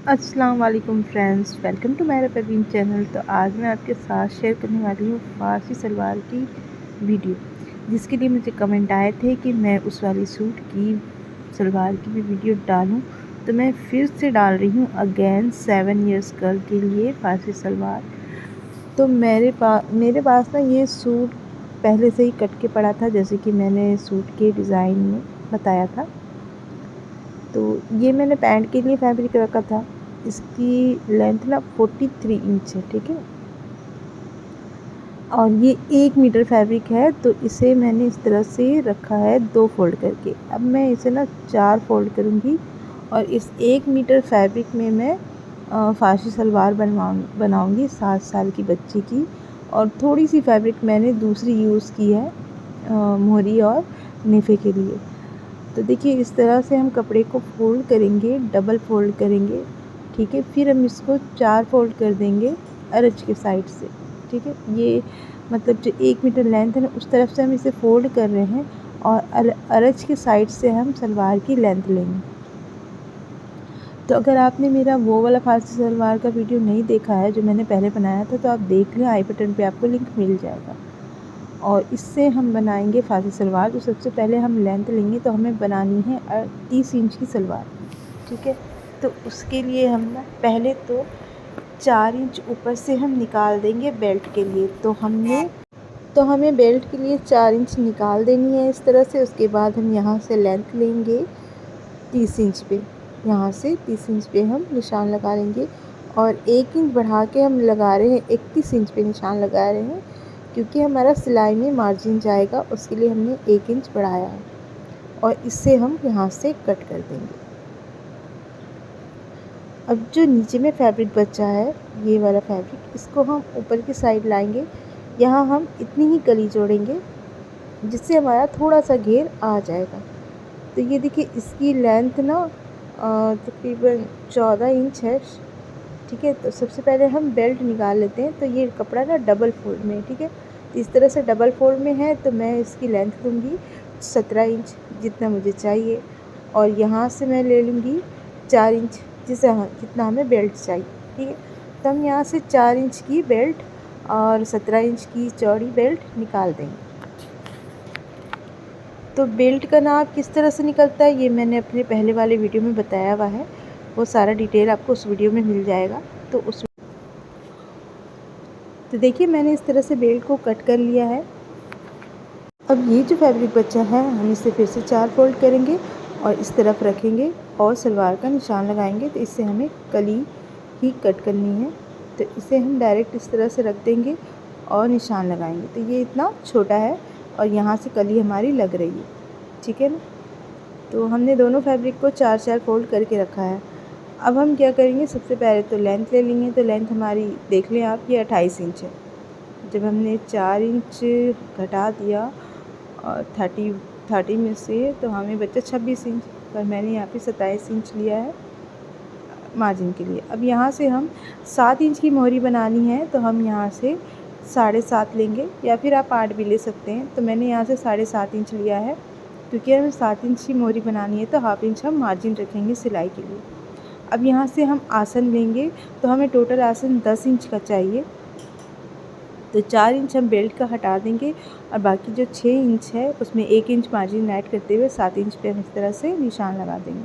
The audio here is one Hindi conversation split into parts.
अस्सलाम वालेकुम फ्रेंड्स, वेलकम टू मेरा परवीन चैनल। तो आज मैं आपके साथ शेयर करने वाली हूँ फ़ारसी सलवार की वीडियो, जिसके लिए मुझे कमेंट आए थे कि मैं उस वाली सूट की सलवार की भी वीडियो डालूं। तो मैं फिर से डाल रही हूँ अगेन 7 इयर्स गर्ल के लिए फ़ारसी सलवार। तो मेरे पास ना ये सूट पहले से ही कट के पड़ा था, जैसे कि मैंने सूट के डिज़ाइन में बताया था। तो ये मैंने पैंट के लिए फैब्रिक रखा था। इसकी लेंथ ना 43 इंच है, ठीक है। और ये 1 मीटर फैब्रिक है, तो इसे मैंने इस तरह से रखा है 2 फोल्ड करके। अब मैं इसे ना 4 फोल्ड करूँगी और इस 1 मीटर फैब्रिक में मैं फारसी सलवार बनाऊँगी 7 साल की बच्ची की। और थोड़ी सी फैब्रिक मैंने दूसरी यूज़ की है मोहरी और नेफे के लिए। तो देखिए इस तरह से हम कपड़े को फ़ोल्ड करेंगे, डबल फ़ोल्ड करेंगे, ठीक है। फिर हम इसको 4 फ़ोल्ड कर देंगे अरज के साइड से, ठीक है। ये मतलब जो 1 मीटर लेंथ है ना, उस तरफ से हम इसे फ़ोल्ड कर रहे हैं और अरज के साइड से हम सलवार की लेंथ लेंगे। तो अगर आपने मेरा वो वाला फारसी सलवार का वीडियो नहीं देखा है जो मैंने पहले बनाया था, तो आप देख लें, आई बटन पे आपको लिंक मिल जाएगा। और इससे हम बनाएंगे फारसी सलवार। तो सबसे पहले हम लेंथ लेंगे, तो हमें बनानी है 30 इंच की सलवार, ठीक है। तो उसके लिए हम ना पहले तो 4 इंच ऊपर से हम निकाल देंगे बेल्ट के लिए। तो हमें बेल्ट के लिए 4 इंच निकाल देनी है इस तरह से। उसके बाद हम यहाँ से लेंथ लेंगे 30 इंच पे। यहाँ से 30 इंच पे हम निशान लगा लेंगे और 1 इंच बढ़ा के हम लगा रहे हैं, 31 इंच पे निशान लगा रहे हैं, क्योंकि हमारा सिलाई में मार्जिन जाएगा, उसके लिए हमने 1 इंच बढ़ाया है। और इससे हम यहाँ से कट कर देंगे। अब जो नीचे में फैब्रिक बचा है, ये वाला फैब्रिक, इसको हम ऊपर की साइड लाएंगे। यहाँ हम इतनी ही कली जोड़ेंगे जिससे हमारा थोड़ा सा घेर आ जाएगा। तो ये देखिए इसकी लेंथ ना तकरीबन 14 इंच है, ठीक है। तो सबसे पहले हम बेल्ट निकाल लेते हैं। तो ये कपड़ा ना डबल फोल्ड में है, ठीक है। तो इस तरह से डबल फोल्ड में है, तो मैं इसकी लेंथ लूँगी 17 इंच, जितना मुझे चाहिए। और यहाँ से मैं ले लूँगी 4 इंच, जितना हमें बेल्ट चाहिए, ठीक है। तो हम यहाँ से 4 इंच की बेल्ट और 17 इंच की चौड़ी बेल्ट निकाल देंगे। तो बेल्ट का नाप किस तरह से निकलता है, ये मैंने अपने पहले वाले वीडियो में बताया हुआ है। वो सारा डिटेल आपको उस वीडियो में मिल जाएगा। तो देखिए मैंने इस तरह से बेल्ट को कट कर लिया है। अब ये जो फैब्रिक बचा है, हम इसे फिर से 4 फोल्ड करेंगे और इस तरफ रखेंगे और सलवार का निशान लगाएंगे। तो इससे हमें कली ही कट करनी है, तो इसे हम डायरेक्ट इस तरह से रख देंगे और निशान लगाएंगे। तो ये इतना छोटा है और यहाँ से कली हमारी लग रही है, ठीक है ना। तो हमने दोनों फैब्रिक को 4-4 फोल्ड करके रखा है। अब हम क्या करेंगे, सबसे पहले तो लेंथ ले लेंगे। तो लेंथ हमारी देख लें आप, ये 28 इंच है। जब हमने 4 इंच घटा दिया और 30 में से, तो हमें बचा 26 इंच, पर मैंने यहाँ पे 27 इंच लिया है मार्जिन के लिए। अब यहाँ से हम 7 इंच की मोहरी बनानी है, तो हम यहाँ से 7.5 लेंगे, या फिर आप 8 भी ले सकते हैं। तो मैंने यहाँ से 7.5 इंच लिया है, क्योंकि हमें 7 इंच की मोहरी बनानी है, तो हाफ इंच हम मार्जिन रखेंगे सिलाई के लिए। अब यहाँ से हम आसन लेंगे, तो हमें टोटल आसन 10 इंच का चाहिए। तो 4 इंच हम बेल्ट का हटा देंगे और बाकी जो 6 इंच है उसमें 1 इंच मार्जिन ऐड करते हुए 7 इंच पे हम इस तरह से निशान लगा देंगे।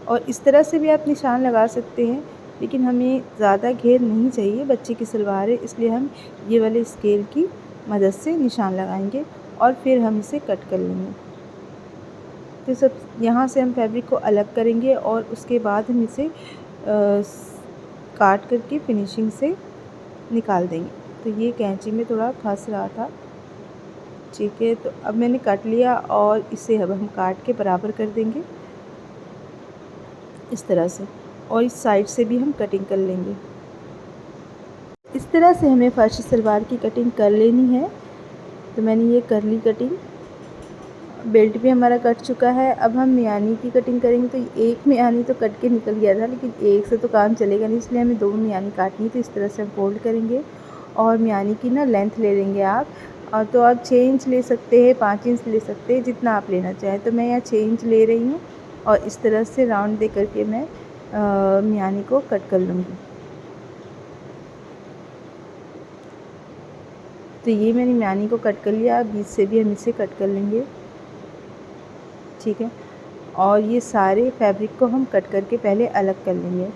और इस तरह से भी आप निशान लगा सकते हैं, लेकिन हमें ज़्यादा घेर नहीं चाहिए, बच्चे की सलवार है, इसलिए हम ये वाले स्केल की मदद से निशान लगाएंगे और फिर हम इसे कट कर लेंगे। तो सब यहाँ से हम फैब्रिक को अलग करेंगे और उसके बाद हम इसे काट करके फिनिशिंग से निकाल देंगे। तो ये कैंची में थोड़ा फंस रहा था, ठीक है। तो अब मैंने काट लिया और इसे अब हम काट के बराबर कर देंगे इस तरह से, और इस साइड से भी हम कटिंग कर लेंगे। इस तरह से हमें फर्शी सलवार की कटिंग कर लेनी है। तो मैंने ये कर ली कटिंग, बेल्ट भी हमारा कट चुका है। अब हम मियानी की कटिंग करेंगे। तो एक मियानी तो कट के निकल गया था, लेकिन एक से तो काम चलेगा नहीं, इसलिए हमें 2 मियानी काटनी। तो इस तरह से हम फोल्ड करेंगे और मियानी की ना लेंथ ले लेंगे आप। और तो आप 6 इंच ले सकते हैं, 5 इंच ले सकते हैं, जितना आप लेना चाहें। तो मैं यहाँ 6 इंच ले रही हूँ और इस तरह से राउंड दे करके मैं मियानी को कट कर लूँगी। तो ये मैंने मियानी को कट कर लिया, बीच से भी हम इसे कट कर लेंगे, ठीक है। और ये सारे फैब्रिक को हम कट करके पहले अलग कर लेंगे।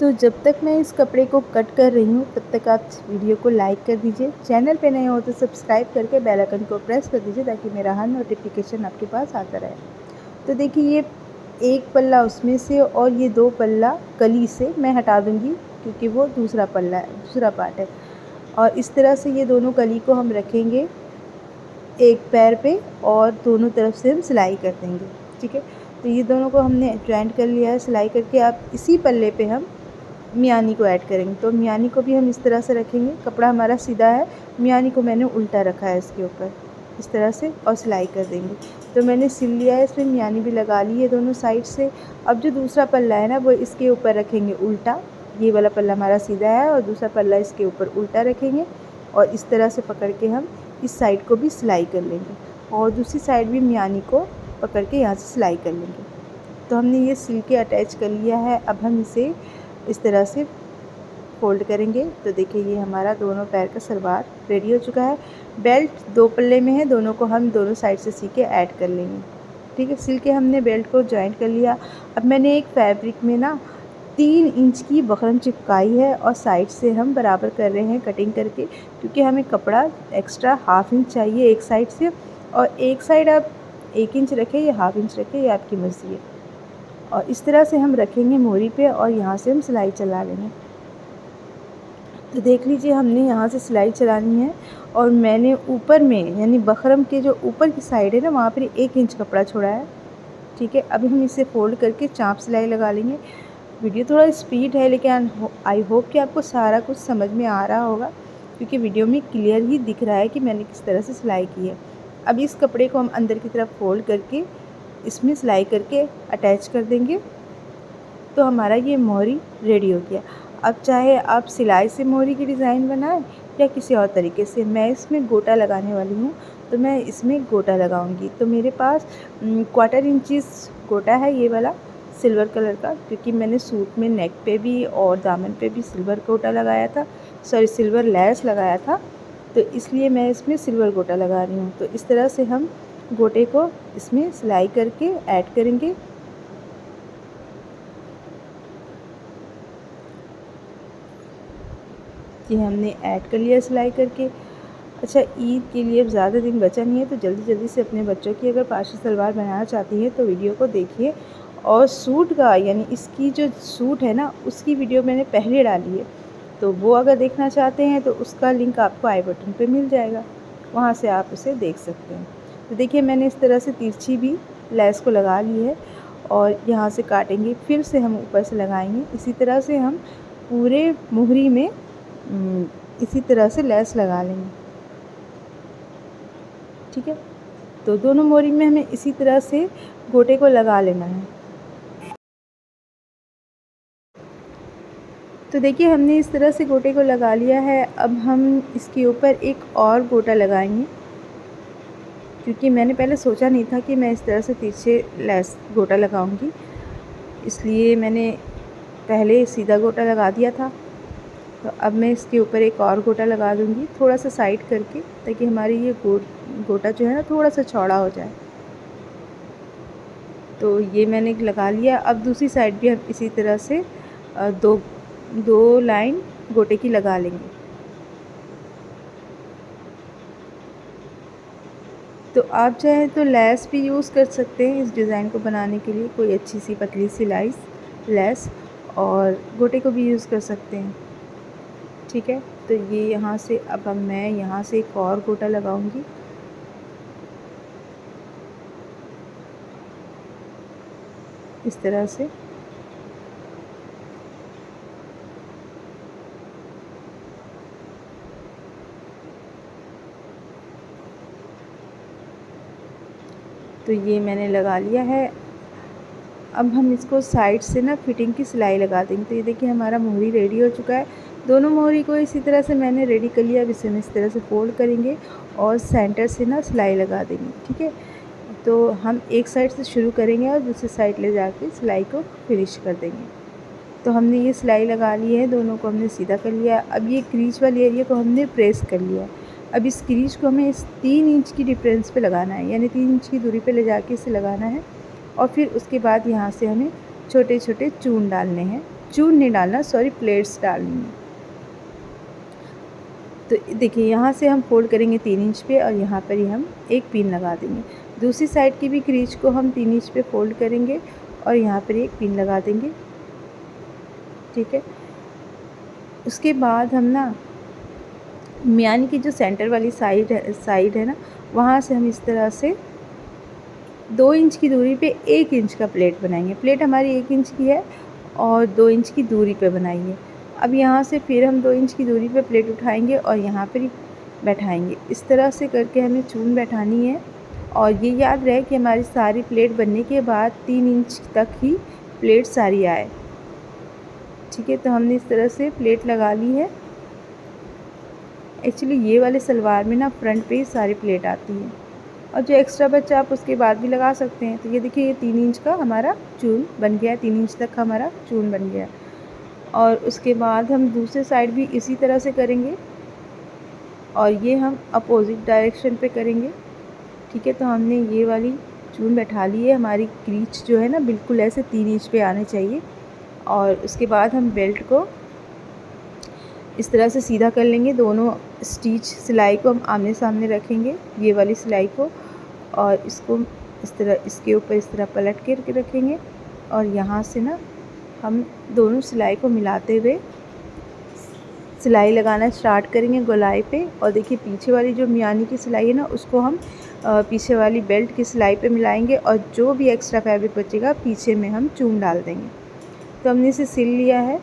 तो जब तक मैं इस कपड़े को कट कर रही हूँ तब तक आप वीडियो को लाइक कर दीजिए, चैनल पे नए हो तो सब्सक्राइब करके बेल आइकन को प्रेस कर दीजिए ताकि मेरा हर नोटिफिकेशन आपके पास आता रहे। तो देखिए ये एक पल्ला उसमें से और ये 2 पल्ला कली से मैं हटा दूँगी क्योंकि वो दूसरा पल्ला है, दूसरा पार्ट है। और इस तरह से ये दोनों कली को हम रखेंगे एक पैर पे और दोनों तरफ से हम सिलाई कर देंगे, ठीक है। तो ये दोनों को हमने जॉइंट कर लिया है सिलाई करके। अब इसी पल्ले पे हम मियानी को ऐड करेंगे। तो मियानी को भी हम इस तरह से रखेंगे, कपड़ा हमारा सीधा है, मियानी को मैंने उल्टा रखा है इसके ऊपर इस तरह से और सिलाई कर देंगे। तो मैंने सिल लिया है, इसमें मियानी भी लगा ली है दोनों साइड से। अब जो दूसरा पल्ला है ना वो इसके ऊपर रखेंगे उल्टा, ये वाला पल्ला हमारा सीधा है और दूसरा पल्ला इसके ऊपर उल्टा रखेंगे और इस तरह से पकड़ के हम इस साइड को भी सिलाई कर लेंगे और दूसरी साइड भी मियानी को पकड़ के यहाँ से सिलाई कर लेंगे। तो हमने ये सिल के अटैच कर लिया है। अब हम इसे इस तरह से फोल्ड करेंगे। तो देखिए ये हमारा दोनों पैर का सलवार रेडी हो चुका है। बेल्ट 2 पल्ले में है, दोनों को हम दोनों साइड से सी के ऐड कर लेंगे, ठीक है। सिल के हमने बेल्ट को जॉइंट कर लिया। अब मैंने एक फैब्रिक में ना 3 इंच की बखरम चिपकाई है और साइड से हम बराबर कर रहे हैं कटिंग करके, क्योंकि हमें कपड़ा एक्स्ट्रा ½ इंच चाहिए एक साइड से, और एक साइड आप 1 इंच रखें या ½ इंच रखें, ये आपकी मर्ज़ी है। और इस तरह से हम रखेंगे मोरी पे और यहाँ से हम सिलाई चला लेंगे। तो देख लीजिए हमने यहाँ से सिलाई चलानी है और मैंने ऊपर में यानी बखरम के जो ऊपर की साइड है ना वहाँ पर 1 इंच कपड़ा छोड़ा है, ठीक है। अभी हम इसे फोल्ड करके चाँप सिलाई लगा लेंगे। वीडियो थोड़ा स्पीड है लेकिन आई होप कि आपको सारा कुछ समझ में आ रहा होगा, क्योंकि वीडियो में क्लियर ही दिख रहा है कि मैंने किस तरह से सिलाई की है। अब इस कपड़े को हम अंदर की तरफ फोल्ड करके इसमें सिलाई करके अटैच कर देंगे। तो हमारा ये मोहरी रेडी हो गया। अब चाहे आप सिलाई से मोहरी की डिज़ाइन बनाएं या किसी और तरीके से, मैं इसमें गोटा लगाने वाली हूँ तो मैं इसमें गोटा लगाऊंगी। तो मेरे पास 1/4 इंचेस गोटा है ये वाला सिल्वर कलर का, क्योंकि मैंने सूट में नेक पे भी और दामन पे भी सिल्वर गोटा लगाया था, सॉरी सिल्वर लेस लगाया था, तो इसलिए मैं इसमें सिल्वर गोटा लगा रही हूँ। तो इस तरह से हम गोटे को इसमें सिलाई करके ऐड करेंगे। ये हमने ऐड कर लिया सिलाई करके। अच्छा, ईद के लिए अब ज़्यादा दिन बचा नहीं है तो जल्दी जल्दी से अपने बच्चों की अगर पार्शी सलवार बनाना चाहती हैं तो वीडियो को देखिए। और सूट का यानी इसकी जो सूट है ना उसकी वीडियो मैंने पहले डाली है, तो वो अगर देखना चाहते हैं तो उसका लिंक आपको आई बटन पे मिल जाएगा, वहाँ से आप उसे देख सकते हैं। तो देखिए मैंने इस तरह से तिरछी भी लेस को लगा ली है और यहाँ से काटेंगे, फिर से हम ऊपर से लगाएंगे। इसी तरह से हम पूरे मोहरी में इसी तरह से लेस लगा लेंगे, ठीक है। तो दोनों मोहरी में हमें इसी तरह से गोटे को लगा लेना है। तो देखिए हमने इस तरह से गोटे को लगा लिया है। अब हम इसके ऊपर एक और गोटा लगाएंगे, क्योंकि मैंने पहले सोचा नहीं था कि मैं इस तरह से तिरछे लेस गोटा लगाऊंगी, इसलिए मैंने पहले सीधा गोटा लगा दिया था। तो अब मैं इसके ऊपर एक और गोटा लगा दूंगी थोड़ा सा साइड करके, ताकि हमारी ये गोटा जो है ना थोड़ा सा चौड़ा हो जाए। तो ये मैंने लगा लिया। अब दूसरी साइड भी हम इसी तरह से दो लाइन गोटे की लगा लेंगे। तो आप चाहें तो लेस भी यूज़ कर सकते हैं इस डिज़ाइन को बनाने के लिए, कोई अच्छी सी पतली सी लेस, और गोटे को भी यूज़ कर सकते हैं, ठीक है। तो ये यहाँ से अब मैं यहाँ से एक और गोटा लगाऊंगी। इस तरह से तो ये मैंने लगा लिया है। अब हम इसको साइड से ना फिटिंग की सिलाई लगा देंगे। तो ये देखिए हमारा मोहरी रेडी हो चुका है। दोनों मोहरी को इसी तरह से मैंने रेडी कर लिया। अब इसे हम इस तरह से फोल्ड करेंगे और सेंटर से ना सिलाई लगा देंगे, ठीक है। तो हम एक साइड से शुरू करेंगे और दूसरी साइड ले जाके सिलाई को फिनिश कर देंगे। तो हमने ये सिलाई लगा ली है, दोनों को हमने सीधा कर लिया। अब ये क्रीज वाली एरिया को हमने प्रेस कर लिया। अब इस क्रीज को हमें इस 3 इंच की डिफरेंस पे लगाना है, यानी 3 इंच की दूरी पे ले जाके इसे लगाना है। और फिर उसके बाद यहाँ से हमें छोटे छोटे चून डालने हैं, चून नहीं डालना, सॉरी, प्लेट्स डालनी है। तो देखिए यहाँ से हम फोल्ड करेंगे 3 इंच पे और यहाँ पर ही हम एक पिन लगा देंगे। दूसरी साइड की भी क्रीज को हम 3 इंच पे फोल्ड करेंगे और यहाँ पर एक पिन लगा देंगे। ठीक है, उसके बाद हम ना यानी कि जो सेंटर वाली साइड है ना, वहाँ से हम इस तरह से 2 इंच की दूरी पे 1 इंच का प्लेट बनाएंगे। प्लेट हमारी 1 इंच की है और 2 इंच की दूरी पे बनाई है। अब यहाँ से फिर हम 2 इंच की दूरी पे प्लेट उठाएंगे और यहाँ पर ही बैठाएंगे। इस तरह से करके हमें चून बैठानी है। और ये याद रहे कि हमारी सारी प्लेट बनने के बाद 3 इंच तक ही प्लेट सारी आए। ठीक है, तो हमने इस तरह से प्लेट लगा ली है। एक्चुअली ये वाले सलवार में ना फ्रंट पे ही सारी प्लेट आती है और जो एक्स्ट्रा बचा आप उसके बाद भी लगा सकते हैं। तो ये देखिए, ये 3 इंच का हमारा चून बन गया है, 3 इंच तक हमारा चून बन गया। और उसके बाद हम दूसरे साइड भी इसी तरह से करेंगे और ये हम अपोजिट डायरेक्शन पे करेंगे। ठीक है, तो हमने ये वाली चून बैठा ली है। हमारी क्रीच जो है ना बिल्कुल ऐसे 3 इंच पे आने चाहिए। और उसके बाद हम बेल्ट को इस तरह से सीधा कर लेंगे। दोनों स्टिच सिलाई को हम आमने सामने रखेंगे, ये वाली सिलाई को, और इसको इस तरह इसके ऊपर इस तरह पलट के रखेंगे। और यहाँ से ना हम दोनों सिलाई को मिलाते हुए सिलाई लगाना स्टार्ट करेंगे गोलाई पे। और देखिए, पीछे वाली जो मियानी की सिलाई है ना, उसको हम पीछे वाली बेल्ट की सिलाई पे मिलाएंगे और जो भी एक्स्ट्रा फैब्रिक बचेगा पीछे में हम चून डाल देंगे। तो हमने इसे सिल लिया है।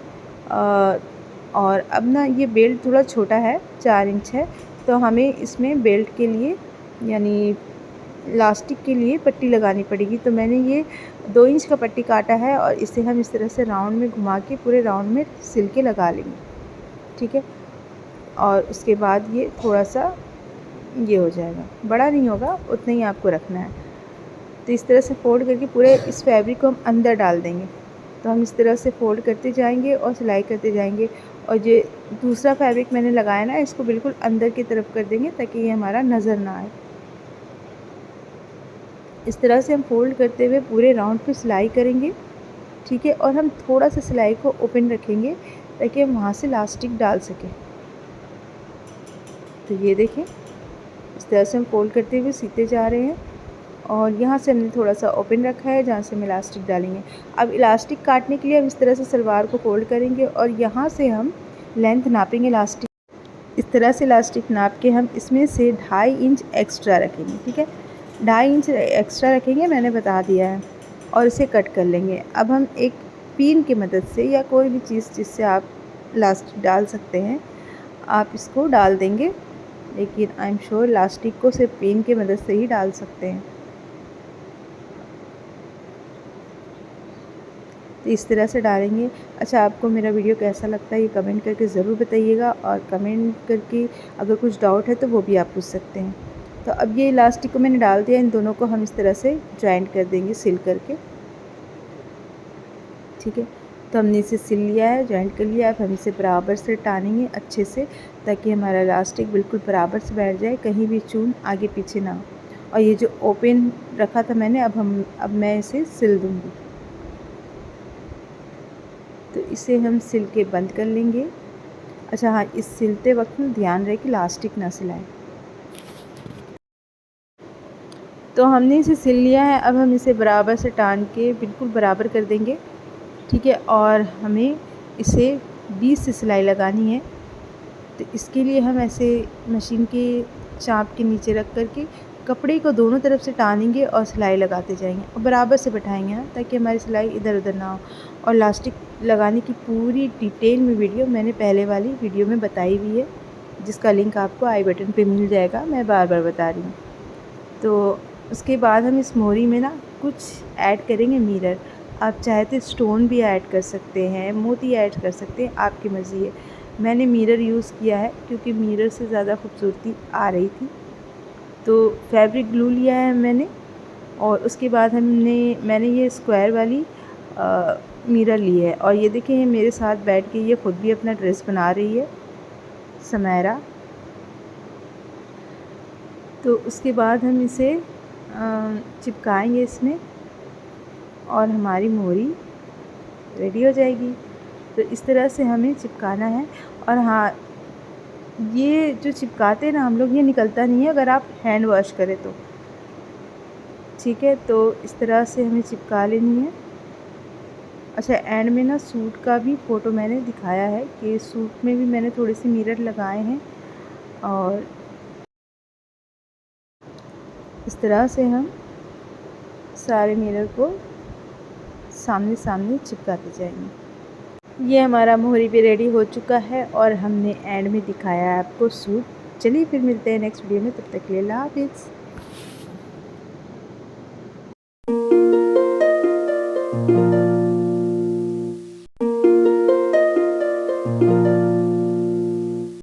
और अब ना ये बेल्ट थोड़ा छोटा है, 4 इंच है, तो हमें इसमें बेल्ट के लिए यानी इलास्टिक के लिए पट्टी लगानी पड़ेगी। तो मैंने ये 2 इंच का पट्टी काटा है और इसे हम इस तरह से राउंड में घुमा के पूरे राउंड में सिल के लगा लेंगे। ठीक है, और उसके बाद ये थोड़ा सा ये हो जाएगा, बड़ा नहीं होगा, उतना ही आपको रखना है। तो इस तरह से फोल्ड करके पूरे इस फैब्रिक को हम अंदर डाल देंगे। तो हम इस तरह से फोल्ड करते जाएंगे और सिलाई करते जाएंगे। और ये दूसरा फैब्रिक मैंने लगाया ना, इसको बिल्कुल अंदर की तरफ कर देंगे ताकि ये हमारा नज़र ना आए। इस तरह से हम फोल्ड करते हुए पूरे राउंड पे सिलाई करेंगे। ठीक है, और हम थोड़ा सा सिलाई को ओपन रखेंगे ताकि हम वहाँ से इलास्टिक डाल सकें। तो ये देखें, इस तरह से हम फोल्ड करते हुए सीते जा रहे हैं और यहाँ से हमने थोड़ा सा ओपन रखा है जहाँ से हम इलास्टिक डालेंगे। अब इलास्टिक काटने के लिए हम इस तरह से सलवार को फोल्ड करेंगे और यहाँ से हम लेंथ नापेंगे इलास्टिक। इस तरह से इलास्टिक नाप के हम इसमें से 2.5 इंच एक्स्ट्रा रखेंगे। ठीक है, 2.5 इंच एक्स्ट्रा रखेंगे, मैंने बता दिया है, और इसे कट कर लेंगे। अब हम एक पिन की मदद से या कोई भी चीज़ जिससे आप इलास्टिक डाल सकते हैं, आप इसको डाल देंगे, लेकिन आई एम श्योर इलास्टिक को सिर्फ पिन की मदद से ही डाल सकते हैं। तो इस तरह से डालेंगे। अच्छा, आपको मेरा वीडियो कैसा लगता है ये कमेंट करके ज़रूर बताइएगा, और कमेंट करके अगर कुछ डाउट है तो वो भी आप पूछ सकते हैं। तो अब ये इलास्टिक को मैंने डाल दिया, इन दोनों को हम इस तरह से जॉइंट कर देंगे सिल करके। ठीक है, तो हमने इसे सिल लिया है, जॉइंट कर लिया है। अब हम इसे बराबर से टानेंगे अच्छे से ताकि हमारा इलास्टिक बिल्कुल बराबर से बैठ जाए, कहीं भी चून आगे पीछे ना हो। और ये जो ओपन रखा था मैंने, अब मैं इसे सिल दूँगी। तो इसे हम सिल के बंद कर लेंगे। अच्छा हाँ, इस सिलते वक्त में ध्यान रहे कि इलास्टिक ना सिलाएं। तो हमने इसे सिल लिया है, अब हम इसे बराबर से टान के बिल्कुल बराबर कर देंगे। ठीक है, और हमें इसे 20 से सिलाई लगानी है। तो इसके लिए हम ऐसे मशीन के चाँप के नीचे रख कर के कपड़े को दोनों तरफ से टानेंगे और सिलाई लगाते जाएंगे और बराबर से बैठाएंगे ना, ताकि हमारी सिलाई इधर उधर ना हो। और इलास्टिक लगाने की पूरी डिटेल में वीडियो मैंने पहले वाली वीडियो में बताई हुई है, जिसका लिंक आपको आई बटन पे मिल जाएगा, मैं बार बार बता रही हूँ। तो उसके बाद हम इस मोहरी में ना कुछ ऐड करेंगे मिरर। आप चाहे तो स्टोन भी ऐड कर सकते हैं, मोती ऐड कर सकते हैं, आपकी मर्ज़ी है। मैंने मिरर यूज़ किया है क्योंकि मिरर से ज़्यादा खूबसूरती आ रही थी। तो फैब्रिक ग्लू लिया है मैंने और उसके बाद मैंने ये स्क्वायर वाली मिरर ली है और ये देखिए ये मेरे साथ बैठ के ये ख़ुद भी अपना ड्रेस बना रही है समायरा। तो उसके बाद हम इसे चिपकाएंगे इसमें और हमारी मोरी रेडी हो जाएगी। तो इस तरह से हमें चिपकाना है। और हाँ, ये जो चिपकाते हैं ना हम लोग, ये निकलता नहीं है अगर आप हैंड वॉश करें तो। ठीक है, तो इस तरह से हमें चिपका लेनी है। अच्छा, एंड में ना सूट का भी फ़ोटो मैंने दिखाया है कि सूट में भी मैंने थोड़े से मिरर लगाए हैं और इस तरह से हम सारे मिरर को सामने सामने चिपकाते जाएंगे। ये हमारा मोहरी भी रेडी हो चुका है और हमने एंड में दिखाया है आपको सूट। चलिए फिर मिलते हैं नेक्स्ट वीडियो में, तब तक के लिए अल्लाह हाफ़िज़।